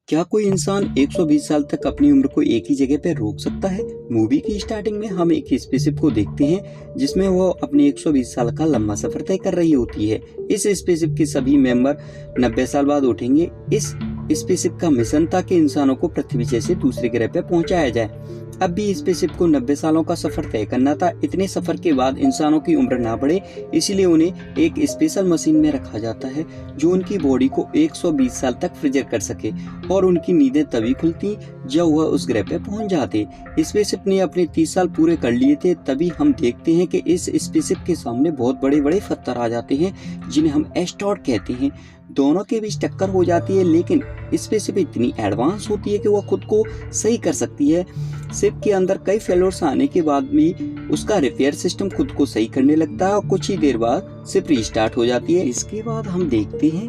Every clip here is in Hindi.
क्या कोई इंसान 120 साल तक अपनी उम्र को एक ही जगह पर रोक सकता है? मूवी की स्टार्टिंग में हम एक स्पेसशिप को देखते हैं जिसमें वो अपने 120 साल का लंबा सफर तय कर रही होती है। इस स्पेसशिप के सभी मेंबर 90 साल बाद उठेंगे। इस स्पेसशिप का मिशन था कि इंसानों को पृथ्वी जैसे दूसरे ग्रह पर पहुंचाया जाए। अब भी स्पेसशिप को 90 सालों का सफर तय करना था। इतने सफर के बाद इंसानों की उम्र ना बढ़े, इसीलिए उन्हें एक स्पेशल मशीन में रखा जाता है जो उनकी बॉडी को 120 साल तक फ्रीजर कर सके और उनकी नींदें तभी खुलती जब वह उस ग्रह पे पहुंच जाते। स्पेसशिप ने अपने 30 साल पूरे कर लिए थे। तभी हम देखते हैं कि इस स्पेसशिप के सामने बहुत बड़े बड़े पत्थर आ जाते हैं जिन्हें हम एस्टेरॉयड कहते हैं। दोनों के बीच टक्कर हो जाती है, लेकिन स्पेसशिप इतनी एडवांस होती है कि वह खुद को सही कर सकती है। शिप के अंदर कई फेलोर्स आने के बाद भी उसका रिपेयर सिस्टम खुद को सही करने लगता है और कुछ ही देर बाद शिप रीस्टार्ट हो जाती है। इसके बाद हम देखते हैं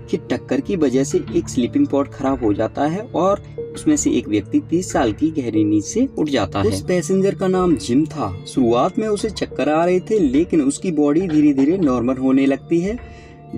कि टक्कर की वजह से एक स्लीपिंग पॉड खराब हो जाता है और उसमें से एक व्यक्ति 30 साल की गहरी नींद से उठ जाता है। उस पैसेंजर का नाम जिम था। शुरुआत में उसे चक्कर आ रहे थे, लेकिन उसकी बॉडी धीरे धीरे नॉर्मल होने लगती है।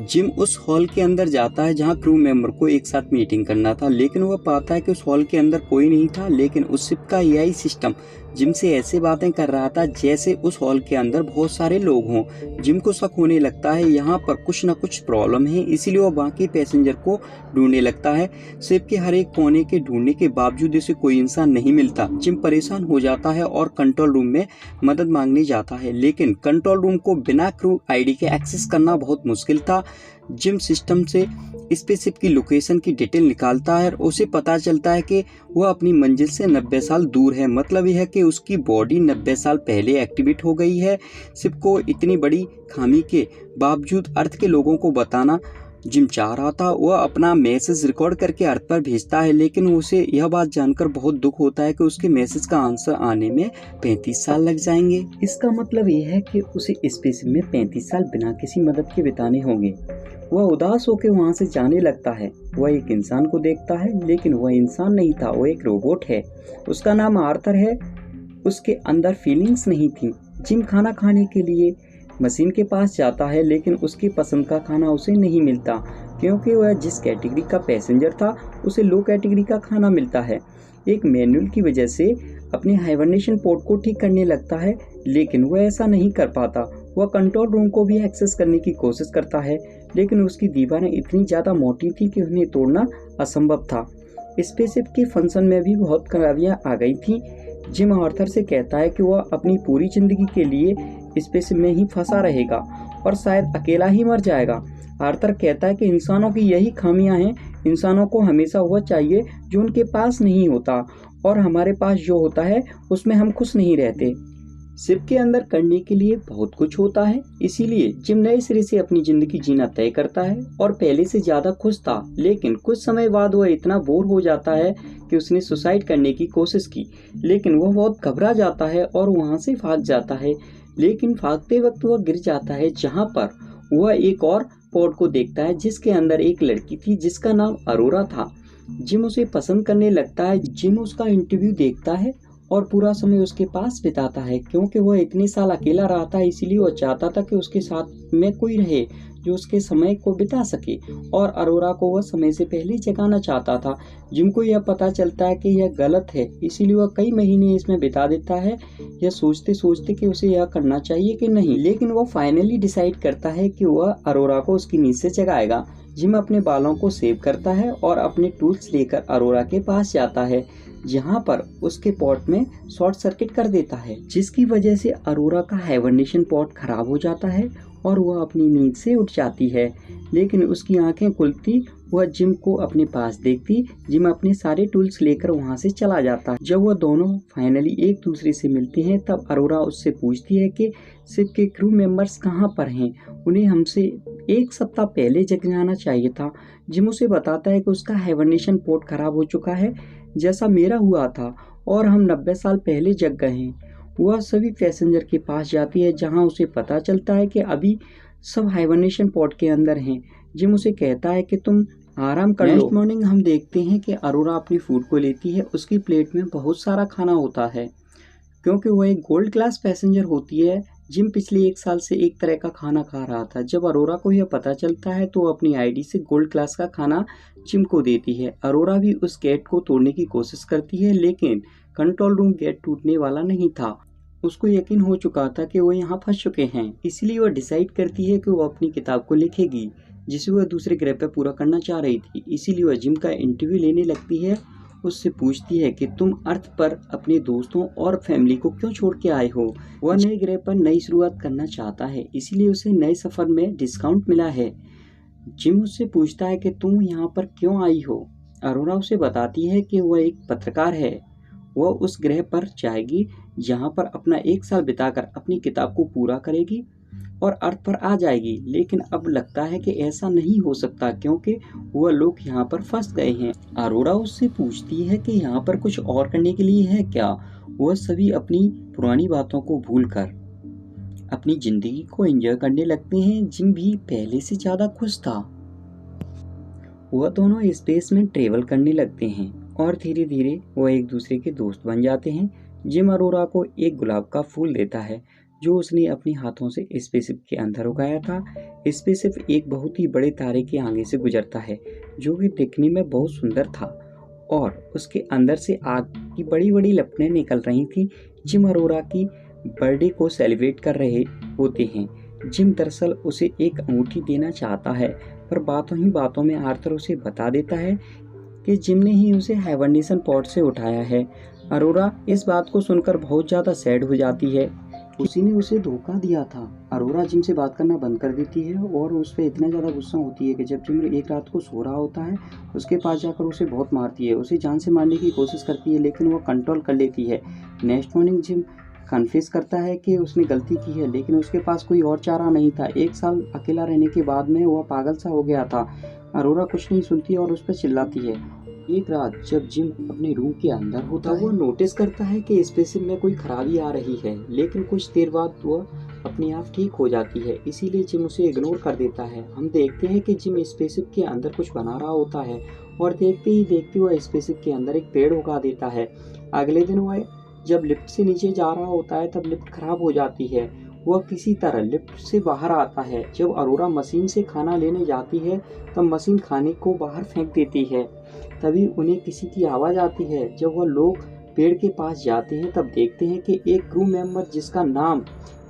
जिम उस हॉल के अंदर जाता है जहां क्रू मेंबर को एक साथ मीटिंग करना था, लेकिन वह पाता है कि उस हॉल के अंदर कोई नहीं था। लेकिन उस शिप का एआई सिस्टम जिम से ऐसे बातें कर रहा था जैसे उस हॉल के अंदर बहुत सारे लोग हों। जिम को शक होने लगता है यहाँ पर कुछ न कुछ प्रॉब्लम है, इसीलिए वह बाकी पैसेंजर को ढूंढने लगता है। शिप के हर एक कोने के ढूंढने के बावजूद उसे कोई इंसान नहीं मिलता। जिम परेशान हो जाता है और कंट्रोल रूम में मदद मांगने जाता है, लेकिन कंट्रोल रूम को बिना क्रू आईडी के एक्सेस करना बहुत मुश्किल था। जिम सिस्टम से स्पेसशिप की लोकेशन की डिटेल निकालता है और उसे पता चलता है कि वह अपनी मंजिल से 90 साल दूर है। मतलब यह है कि उसकी बॉडी 90 साल पहले एक्टिवेट हो गई है। शिप को इतनी बड़ी खामी के बावजूद अर्थ के लोगों को बताना जिम चाह रहा था। वह अपना मैसेज रिकॉर्ड करके अर्थ पर भेजता है, लेकिन उसे यह बात जानकर बहुत दुख होता है कि उसके मैसेज का आंसर आने में 35 साल लग जाएंगे। इसका मतलब यह है कि उसे स्पेसशिप में 35 साल बिना किसी मदद के बिताने होंगे। वह उदास होकर वहां से जाने लगता है। वह एक इंसान को देखता है, लेकिन वह इंसान नहीं था, वह एक रोबोट है। उसका नाम आर्थर है। उसके अंदर फीलिंग्स नहीं थी। जिम खाना खाने के लिए मशीन के पास जाता है, लेकिन उसकी पसंद का खाना उसे नहीं मिलता, क्योंकि वह जिस कैटेगरी का पैसेंजर था उसे लो कैटेगरी का खाना मिलता है। एक मैनुअल की वजह से अपने हाइबरनेशन पोर्ट को ठीक करने लगता है, लेकिन वह ऐसा नहीं कर पाता। वह कंट्रोल रूम को भी एक्सेस करने की कोशिश करता है, लेकिन उसकी दीवारें इतनी ज़्यादा मोटी थी कि उन्हें तोड़ना असंभव था। स्पेसशिप के फंक्शन में भी बहुत खराबियां आ गई थी। जिम आर्थर से कहता है कि वह अपनी पूरी जिंदगी के लिए स्पेसशिप में ही फंसा रहेगा और शायद अकेला ही मर जाएगा। आर्थर कहता है कि इंसानों की यही खामियां हैं। इंसानों को हमेशा वह चाहिए जो उनके पास नहीं होता, और हमारे पास जो होता है उसमें हम खुश नहीं रहते। शिप के अंदर करने के लिए बहुत कुछ होता है, इसीलिए जिम नए सिरे से अपनी जिंदगी जीना तय करता है और पहले से ज्यादा खुश था। लेकिन कुछ समय बाद वह इतना बोर हो जाता है कि उसने सुसाइड करने की कोशिश की, लेकिन वह बहुत घबरा जाता है और वहां से भाग जाता है। लेकिन भागते वक्त वह गिर जाता है, जहां पर वह एक और पॉड को देखता है जिसके अंदर एक लड़की थी जिसका नाम अरोरा था। जिम उसे पसंद करने लगता है। जिम उसका इंटरव्यू देखता है और पूरा समय उसके पास बिताता है, क्योंकि वह इतने साल अकेला रहा था, इसीलिए वह चाहता था कि उसके साथ में कोई रहे जो उसके समय को बिता सके, और अरोरा को वह समय से पहले जगाना चाहता था। जिम को यह पता चलता है कि यह गलत है, इसीलिए वह कई महीने इसमें बिता देता है, यह सोचते सोचते कि उसे यह करना चाहिए कि नहीं। लेकिन वह फाइनली डिसाइड करता है कि वह अरोरा को उसकी नींद से जगाएगा। जिम अपने बालों को सेव करता है और अपने टूल्स लेकर अरोरा के पास जाता है, जहां पर उसके पॉट में शॉर्ट सर्किट कर देता है, जिसकी वजह से अरोरा का हाइबरनेशन पॉट खराब हो जाता है और वह अपनी नींद से उठ जाती है। लेकिन उसकी आंखें खुलती, वह जिम को अपने पास देखती। जिम अपने सारे टूल्स लेकर वहां से चला जाता है। जब वह दोनों फाइनली एक दूसरे से मिलते हैं, तब अरोरा उससे पूछती है कि शिप के क्रू मेंबर्स कहां पर हैं, उन्हें हमसे 1 सप्ताह पहले जग जाना चाहिए था। जिम उसे बताता है कि उसका हाइबरनेशन पोर्ट खराब हो चुका है, जैसा मेरा हुआ था, और हम 90 साल पहले जग गए हैं। वह सभी पैसेंजर के पास जाती है, जहां उसे पता चलता है कि अभी सब हाइबरनेशन पोर्ट के अंदर हैं। जिम उसे कहता है कि तुम आराम कर लो। नेक्स्ट मॉर्निंग हम देखते हैं कि अरोरा अपनी फूड को लेती है। उसकी प्लेट में बहुत सारा खाना होता है, क्योंकि वह एक गोल्ड क्लास पैसेंजर होती है जिम पिछले 1 साल से एक तरह का खाना खा रहा था। जब अरोरा को यह पता चलता है तो वो अपनी आईडी से गोल्ड क्लास का खाना जिम को देती है। अरोरा भी उस गेट को तोड़ने की कोशिश करती है, लेकिन कंट्रोल रूम गेट टूटने वाला नहीं था। उसको यकीन हो चुका था कि वो यहाँ फंस चुके हैं, इसलिए वह डिसाइड करती है कि वो अपनी किताब को लिखेगी, जिसे वह दूसरे ग्रह पर पूरा करना चाह रही थी। इसीलिए वह जिम का इंटरव्यू लेने लगती है। उससे पूछती है कि तुम अर्थ पर अपने दोस्तों और फैमिली को क्यों छोड़ के आए हो। वह नए ग्रह पर नई शुरुआत करना चाहता है, इसीलिए उसे नए सफर में डिस्काउंट मिला है। जिम उससे पूछता है कि तुम यहाँ पर क्यों आई हो। अरोरा उसे बताती है कि वह एक पत्रकार है। वह उस ग्रह पर जाएगी जहाँ पर अपना 1 साल बिताकर अपनी किताब को पूरा करेगी और अर्थ पर आ जाएगी। लेकिन अब लगता है कि ऐसा नहीं हो सकता, क्योंकि वह लोग यहाँ पर फंस गए हैं। अरोरा उससे पूछती है कि यहाँ पर कुछ और करने के लिए है क्या। वह सभी अपनी पुरानी बातों को भूलकर अपनी जिंदगी को एंजॉय करने लगते हैं। जिम भी पहले से ज्यादा खुश था। वह दोनों स्पेस में ट्रेवल करने लगते हैं और धीरे धीरे वह एक दूसरे के दोस्त बन जाते हैं। जिम अरोरा को एक गुलाब का फूल देता है जो उसने अपने हाथों से स्पेसशिप के अंदर उगाया था। स्पेसशिप एक बहुत ही बड़े तारे के आगे से गुजरता है, जो कि दिखने में बहुत सुंदर था और उसके अंदर से आग की बड़ी बड़ी लपटें निकल रही थी। जिम अरोरा की बर्थडे को सेलिब्रेट कर रहे होते हैं। जिम दरअसल उसे एक अंगूठी देना चाहता है, पर बातों ही बातों में आर्थर उसे बता देता है कि जिम ने ही उसे हाइबरनेशन पॉड से उठाया है। अरोरा इस बात को सुनकर बहुत ज़्यादा सैड हो जाती है। उसी ने उसे धोखा दिया था। अरोरा जिम से बात करना बंद कर देती है और उस पर इतना ज़्यादा गुस्सा होती है कि जब जिम एक रात को सो रहा होता है, उसके पास जाकर उसे बहुत मारती है। उसे जान से मारने की कोशिश करती है, लेकिन वह कंट्रोल कर लेती है। नेक्स्ट मॉर्निंग जिम कन्फेस करता है कि उसने गलती की है, लेकिन उसके पास कोई और चारा नहीं था। 1 साल अकेला रहने के बाद में वह पागल सा हो गया था। अरोरा कुछ नहीं सुनती और उस पर चिल्लाती है। एक रात जब जिम अपने रूम के अंदर होता है, वो नोटिस करता है कि स्पेसशिप में कोई खराबी आ रही है, लेकिन कुछ देर बाद वह अपने आप ठीक हो जाती है। इसीलिए जिम उसे इग्नोर कर देता है। हम देखते हैं कि जिम स्पेसशिप के अंदर कुछ बना रहा होता है और देखते ही देखते वह स्पेसशिप के अंदर एक पेड़ उगा देता है। अगले दिन वह जब लिफ्ट से नीचे जा रहा होता है तब लिफ्ट खराब हो जाती है। वह किसी तरह लिफ्ट से बाहर आता है। जब अरोरा मशीन से खाना लेने जाती है तब मशीन खाने को बाहर फेंक देती है। तभी उन्हें किसी की आवाज़ आती है। जब वह लोग पेड़ के पास जाते हैं तब देखते हैं कि एक क्रू मेंबर जिसका नाम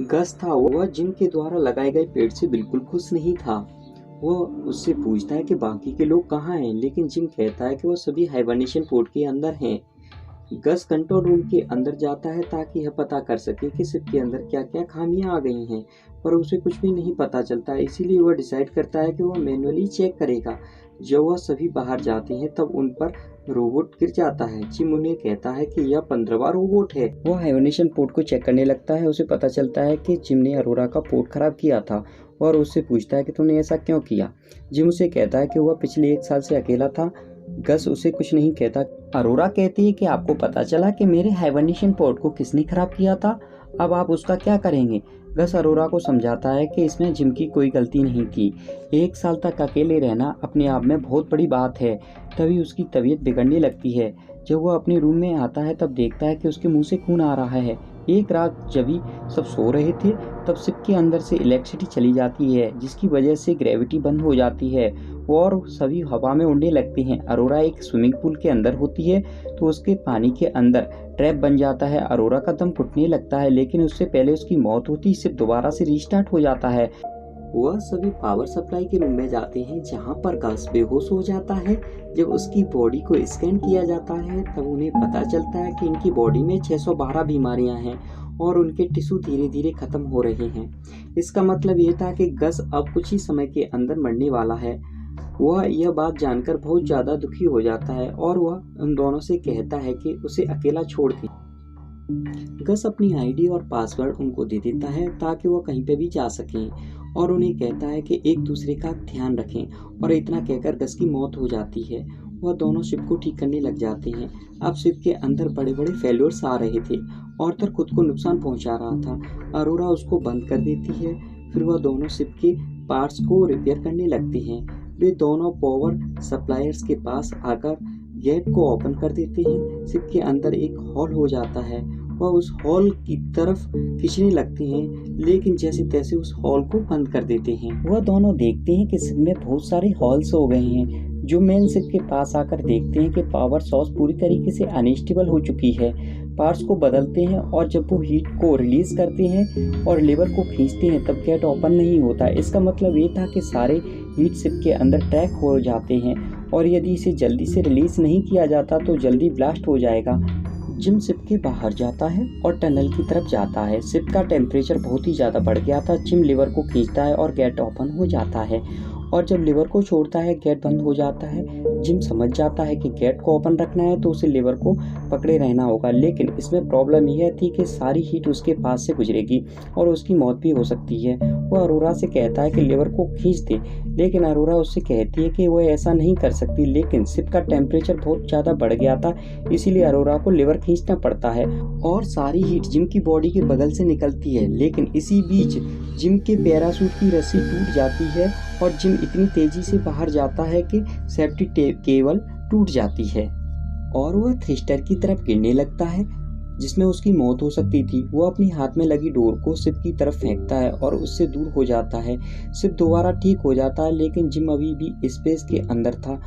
गस था, वह जिम के द्वारा लगाए गए पेड़ से बिल्कुल खुश नहीं था। वह उससे पूछता है कि बाकी के लोग कहाँ हैं, लेकिन जिम कहता है कि वह सभी हाइबरनेशन पोड के अंदर हैं। गस कंट्रोल रूम के अंदर जाता है ताकि यह पता कर सके कि शिप के अंदर क्या क्या खामियां आ गई हैं, पर उसे कुछ भी नहीं पता चलता है। इसीलिए वह डिसाइड करता है कि वह मैन्युअली चेक करेगा। जब वह सभी बाहर जाते हैं तब उन पर रोबोट गिर जाता है। जिम उन्हें कहता है कि यह 15वां रोबोट है। वह हाइबरनेशन पोर्ट को चेक करने लगता है। उसे पता चलता है कि जिम ने अरोरा का पोर्ट खराब किया था और उससे पूछता है कि तुमने ऐसा क्यों किया। जिम उसे कहता है कि वह पिछले 1 साल से अकेला था। गस उसे कुछ नहीं कहता। अरोरा कहती है कि आपको पता चला कि मेरे हाइबरनेशन पोर्ट को किसने खराब किया था, अब आप उसका क्या करेंगे। गस अरोरा को समझाता है कि इसमें जिम की कोई गलती नहीं थी। 1 साल तक अकेले रहना अपने आप में बहुत बड़ी बात है। तभी उसकी तबीयत बिगड़ने लगती है। जब वह अपने रूम में आता है तब देखता है कि उसके मुंह से खून आ रहा है। एक रात जब ही सब सो रहे थे तब शिप के अंदर से इलेक्ट्रिसिटी चली जाती है, जिसकी वजह से ग्रेविटी बंद हो जाती है और सभी हवा में उड़ने लगते हैं। अरोरा एक स्विमिंग पूल के अंदर होती है तो उसके पानी के अंदर ट्रैप बन जाता है। अरोरा का दम घुटने लगता है, लेकिन उससे पहले उसकी मौत होती सिर्फ दोबारा से रीस्टार्ट हो जाता है। वह सभी पावर सप्लाई के रूम में जाते हैं जहां पर गस बेहोश हो जाता है। जब उसकी बॉडी को स्कैन किया जाता है तब उन्हें पता चलता है कि इनकी बॉडी में 612 बीमारियां हैं और उनके टिश्यू धीरे धीरे खत्म हो रहे हैं। इसका मतलब ये था कि गस अब कुछ ही समय के अंदर मरने वाला है। वह यह बात जानकर बहुत ज़्यादा दुखी हो जाता है और वह उन दोनों से कहता है कि उसे अकेला छोड़ दें। गस अपनी आईडी और पासवर्ड उनको दे देता है ताकि वह कहीं पे भी जा सकें और उन्हें कहता है कि एक दूसरे का ध्यान रखें। और इतना कहकर गस की मौत हो जाती है। वह दोनों शिप को ठीक करने लग जाते हैं। अब शिप के अंदर बड़े बड़े फेल्योर्स आ रहे थे। ऑर्थर खुद को नुकसान पहुंचा रहा था। अरोरा उसको बंद कर देती है। फिर वह दोनों शिप के पार्ट्स को रिपेयर करने लगते हैं। वे दोनों पावर सप्लायर्स के पास आकर गेट को ओपन कर देते हैं। शिप के अंदर एक हॉल हो जाता है वह उस हॉल की तरफ खींचने लगते हैं, लेकिन जैसे तैसे उस हॉल को बंद कर देते हैं। वह दोनों देखते हैं कि शिप में बहुत सारे हॉल्स हो गए हैं। जो मेन शिप के पास आकर देखते हैं कि पावर सोर्स पूरी तरीके से अनस्टेबल हो चुकी है। पार्ट्स को बदलते हैं और जब वो हीट को रिलीज करते हैं और लीवर को खींचते हैं तब गेट ओपन नहीं होता। इसका मतलब ये था कि सारे हीट शिप के अंदर ट्रैक हो जाते हैं और यदि इसे जल्दी से रिलीज नहीं किया जाता तो जल्दी ब्लास्ट हो जाएगा। जिम शिप के बाहर जाता है और टनल की तरफ जाता है। शिप का टेम्परेचर बहुत ही ज़्यादा बढ़ गया था। जिम लीवर को खींचता है और गेट ओपन हो जाता है और जब लीवर को छोड़ता है गेट बंद हो जाता है। जिम समझ जाता है कि गेट को ओपन रखना है तो उसे लीवर को पकड़े रहना होगा, लेकिन इसमें प्रॉब्लम यह थी कि सारी हीट उसके पास से गुजरेगी और उसकी मौत भी हो सकती है। वह अरोरा से कहता है कि लीवर को खींच दे, लेकिन अरोरा उससे कहती है कि वह ऐसा नहीं कर सकती, लेकिन शिप का टेम्परेचर बहुत ज़्यादा बढ़ गया था, इसीलिए अरोरा को लीवर खींचना पड़ता है और सारी हीट जिम की बॉडी के बगल से निकलती है। लेकिन इसी बीच जिम के पैराशूट की रस्सी टूट जाती है और जिम इतनी तेजी से बाहर जाता है कि सेफ्टी केबल टूट जाती है और वह थ्रस्टर की तरफ गिरने लगता है, जिसमें उसकी मौत हो सकती थी। वो अपनी हाथ में लगी डोर को शिप की तरफ फेंकता है और उससे दूर हो जाता है। शिप दोबारा ठीक हो जाता है, लेकिन जिम अभी भी स्पेस के अंदर था।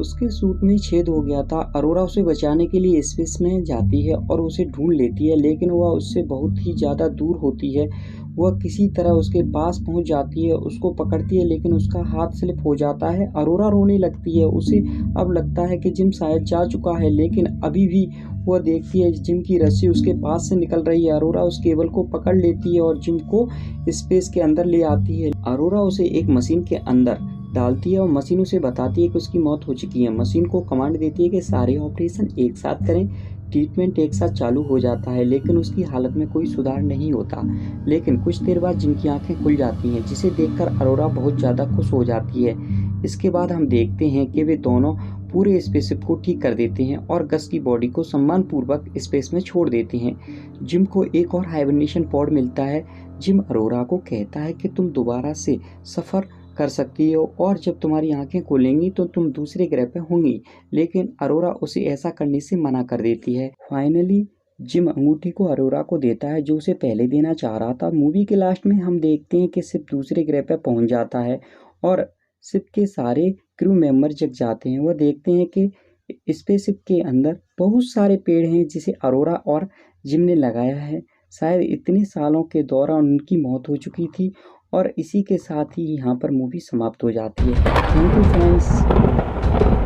उसके सूट में छेद हो गया था। अरोरा उसे बचाने के लिए स्पेस में जाती है और उसे ढूंढ लेती है, लेकिन वह उससे बहुत ही ज़्यादा दूर होती है। वह किसी तरह उसके पास पहुंच जाती है, उसको पकड़ती है, लेकिन उसका हाथ स्लिप हो जाता है। अरोरा रोने लगती है। उसे अब लगता है कि जिम शायद जा चुका है, लेकिन अभी भी वह देखती है जिम की रस्सी उसके पास से निकल रही है। अरोरा उस केबल को पकड़ लेती है और जिम को स्पेस के अंदर ले आती है। अरोरा उसे एक मशीन के अंदर डालती है और मशीन उसे बताती है कि उसकी मौत हो चुकी है। मशीन को कमांड देती है कि सारे ऑपरेशन एक साथ करें। ट्रीटमेंट एक साथ चालू हो जाता है, लेकिन उसकी हालत में कोई सुधार नहीं होता। लेकिन कुछ देर बाद जिम की आंखें खुल जाती हैं, जिसे देखकर अरोरा बहुत ज़्यादा खुश हो जाती है। इसके बाद हम देखते हैं कि वे दोनों पूरे स्पेसशिप को ठीक कर देते हैं और गस की बॉडी को सम्मानपूर्वक स्पेस में छोड़ देते हैं। जिम को एक और हाइबरनेशन पॉड मिलता है। जिम अरोरा को कहता है कि तुम दोबारा से सफ़र कर सकती हो और जब तुम्हारी आंखें खुलेंगी तो तुम दूसरे ग्रह पे होंगी, लेकिन अरोरा उसे ऐसा करने से मना कर देती है। फाइनली जिम अंगूठी को अरोरा को देता है, जो उसे पहले देना चाह रहा था। मूवी के लास्ट में हम देखते हैं कि शिप दूसरे ग्रह पे पहुंच जाता है और शिप के सारे क्रू मेंबर जग जाते हैं। वह देखते हैं कि स्पेसशिप के अंदर बहुत सारे पेड़ हैं जिसे अरोरा और जिम ने लगाया है। शायद इतने सालों के दौरान उनकी मौत हो चुकी थी और इसी के साथ ही यहाँ पर मूवी समाप्त हो जाती है। Thank you friends.